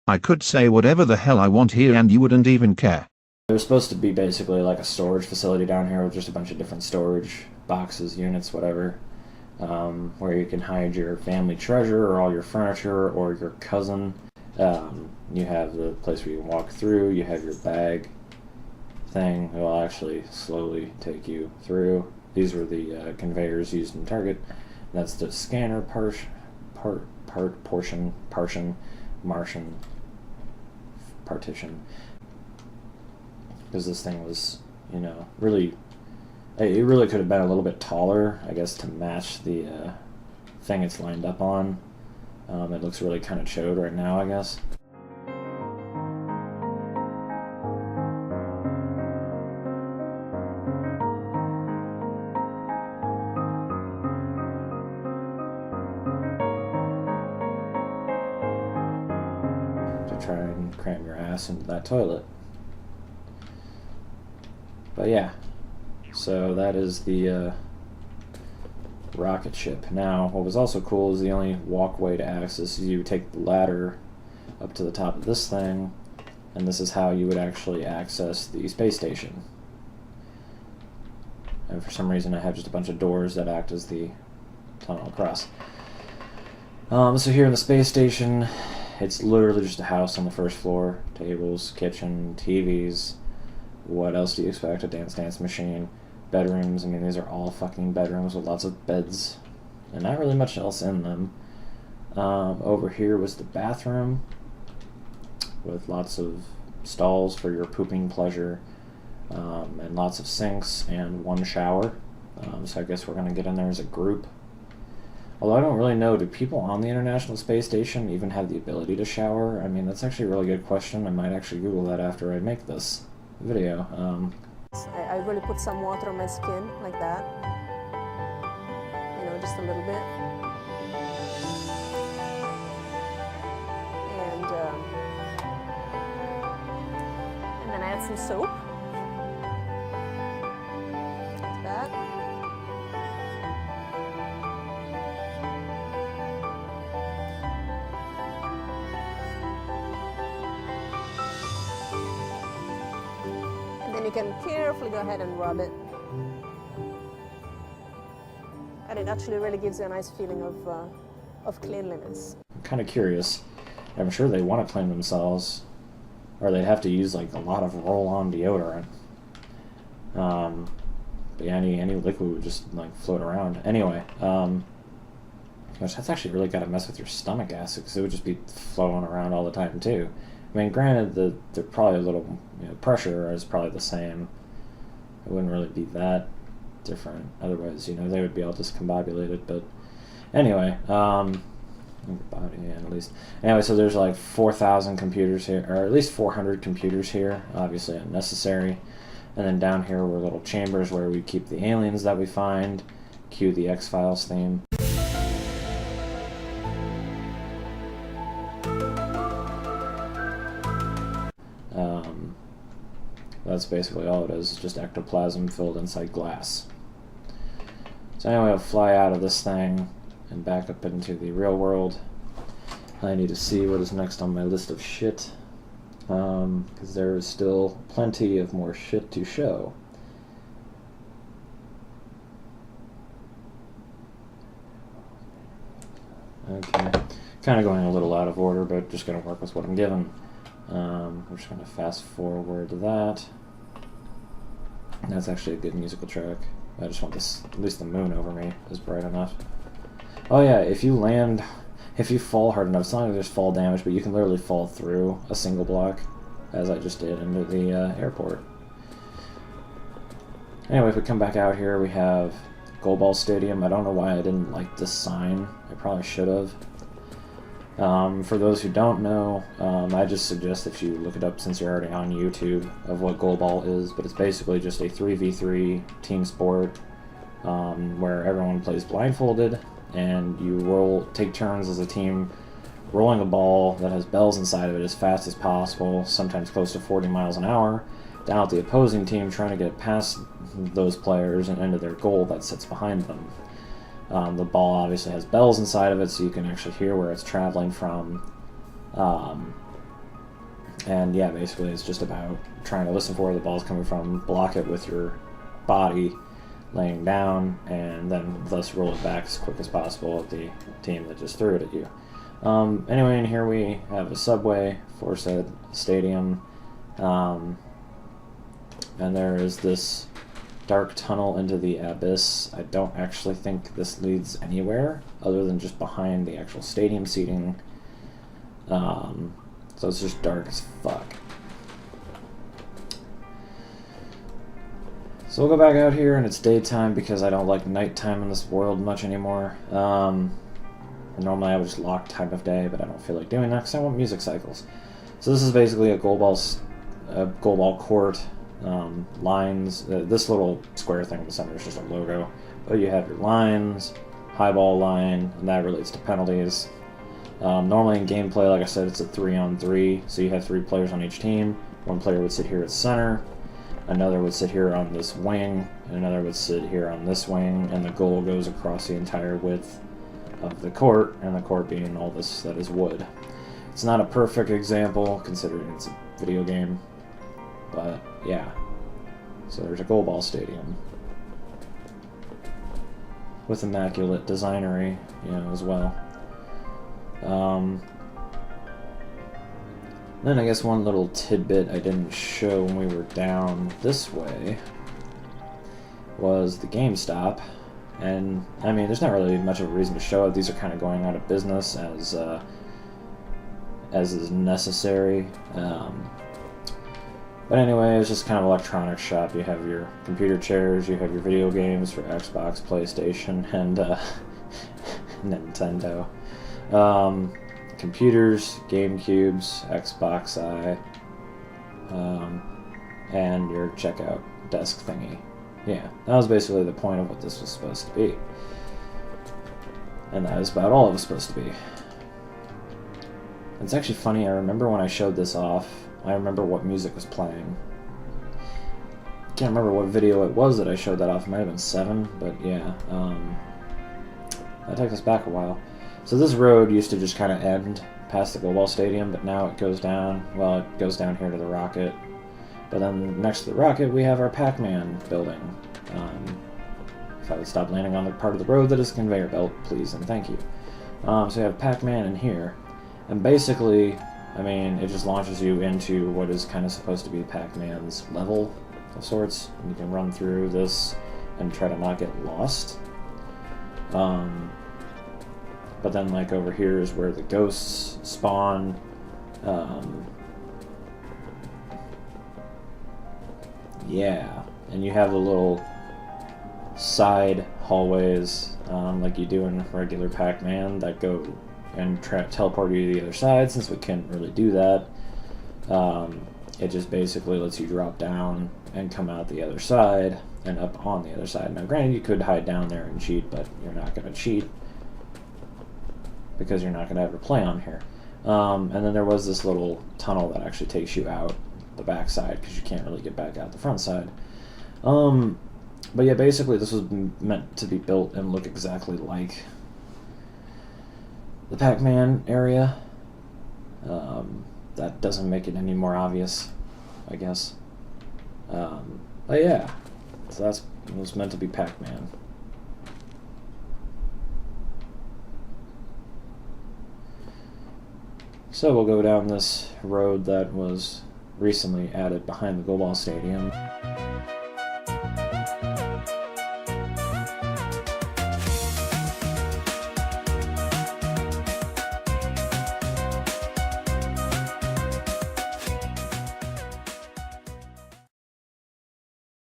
I could say whatever the hell I want here and you wouldn't even care. There's supposed to be basically like a storage facility down here with just a bunch of different storage boxes, units, whatever, where you can hide your family treasure or all your furniture or your cousin. You have the place where you can walk through. You have your bag thing. It will actually slowly take you through. These were the conveyors used in Target. That's the scanner partition, Martian partition. Because this thing was, you know, really, it really could have been a little bit taller, I guess, to match the thing it's lined up on. It looks really kind of chode right now, I guess. To try and cram your ass into that toilet. But yeah, so that is the rocket ship. Now, what was also cool is the only walkway to access is you take the ladder up to the top of this thing, and this is how you would actually access the space station. And for some reason I have just a bunch of doors that act as the tunnel across. So here in the space station, it's literally just a house on the first floor. Tables, kitchen, TVs. What else do you expect? A dance machine. Bedrooms. I mean, these are all fucking bedrooms with lots of beds. And not really much else in them. Over here was the bathroom with lots of stalls for your pooping pleasure. And lots of sinks and one shower. So I guess we're going to get in there as a group. Although I don't really know, do people on the International Space Station even have the ability to shower? I mean, that's actually a really good question. I might actually Google that after I make this video. I really put some water on my skin, like that. You know, just a little bit. And then I add some soap. Like that. You can carefully go ahead and rub it. And it actually really gives you a nice feeling of cleanliness. I'm kind of curious. I'm sure they want to clean themselves, or they'd have to use like a lot of roll-on deodorant. But yeah, any liquid would just like float around. Anyway, gosh, that's actually really got to mess with your stomach acid, because it would just be flowing around all the time too. I mean, granted, they're probably a little, you know, pressure is probably the same. It wouldn't really be that different. Otherwise, you know, they would be all discombobulated. But anyway, body at least. Anyway, so there's like 4,000 computers here, or at least 400 computers here. Obviously unnecessary. And then down here were little chambers where we keep the aliens that we find. Cue the X-Files theme. That's basically all it is, just ectoplasm filled inside glass. So anyway, I'll fly out of this thing and back up into the real world. I need to see what is next on my list of shit, because there is still plenty of more shit to show. Okay, kind of going a little out of order, but just going to work with what I'm given. We're just going to fast forward to that. That's actually a good musical track. I just want this, at least the moon over me is bright enough. Oh yeah, if you fall hard enough, it's not like there's fall damage, but you can literally fall through a single block, as I just did into the airport. Anyway, if we come back out here, we have Goalball Stadium. I don't know why I didn't like this sign. I probably should have. For those who don't know, I just suggest that you look it up since you're already on YouTube of what Goalball is, but it's basically just a 3v3 team sport where everyone plays blindfolded and you take turns as a team rolling a ball that has bells inside of it as fast as possible, sometimes close to 40 miles an hour, down at the opposing team trying to get past those players and into their goal that sits behind them. The ball obviously has bells inside of it, so you can actually hear where it's traveling from. And yeah, basically it's just about trying to listen for where the ball's coming from, block it with your body, laying down, and then thus roll it back as quick as possible at the team that just threw it at you. Anyway, and here we have a subway, aforesaid stadium, and there is this dark tunnel into the abyss. I don't actually think this leads anywhere other than just behind the actual stadium seating. So it's just dark as fuck. So we'll go back out here and it's daytime because I don't like nighttime in this world much anymore. Normally I would just lock time of day, but I don't feel like doing that because I want music cycles. So this is basically a goalball court. Lines. This little square thing in the center is just a logo. But you have your lines, high ball line, and that relates to penalties. Normally in gameplay, like I said, it's a 3-on-3, so you have 3 players on each team. One player would sit here at center, another would sit here on this wing, and another would sit here on this wing, and the goal goes across the entire width of the court, and the court being all this that is wood. It's not a perfect example, considering it's a video game, but yeah. So there's a goalball stadium with immaculate designery, as well. Then I guess one little tidbit I didn't show when we were down this way was the GameStop, and I mean there's not really much of a reason to show it. These are kind of going out of business as is necessary. But anyway, it's just kind of an electronics shop. You have your computer chairs, you have your video games for Xbox, PlayStation, and Nintendo. Computers, GameCubes, Xbox Eye, and your checkout desk thingy. Yeah, that was basically the point of what this was supposed to be. And that is about all it was supposed to be. It's actually funny, I remember when I showed this off, I remember what music was playing. I can't remember what video it was that I showed that off. It might have been 7, but yeah. That takes us back a while. So this road used to just kind of end past the Goalball Stadium, but now it goes down. Well, it goes down here to the Rocket. But then next to the Rocket, we have our Pac-Man building. If I would stop landing on the part of the road that is a conveyor belt, please and thank you. So you have Pac-Man in here. And basically, I mean, it just launches you into what is kind of supposed to be Pac-Man's level of sorts. And you can run through this and try to not get lost. But then, like, over here is where the ghosts spawn. Yeah, and you have the little side hallways, like you do in regular Pac-Man, that go and teleport you to the other side. Since we can't really do that, it just basically lets you drop down and come out the other side and up on the other side. Now, granted, you could hide down there and cheat, but you're not going to cheat because you're not going to ever play on here. And then there was this little tunnel that actually takes you out the back side because you can't really get back out the front side. But yeah, basically this was meant to be built and look exactly like the Pac-Man area. That doesn't make it any more obvious, I guess. But yeah, so it was meant to be Pac-Man. So we'll go down this road that was recently added behind the Goalball Stadium.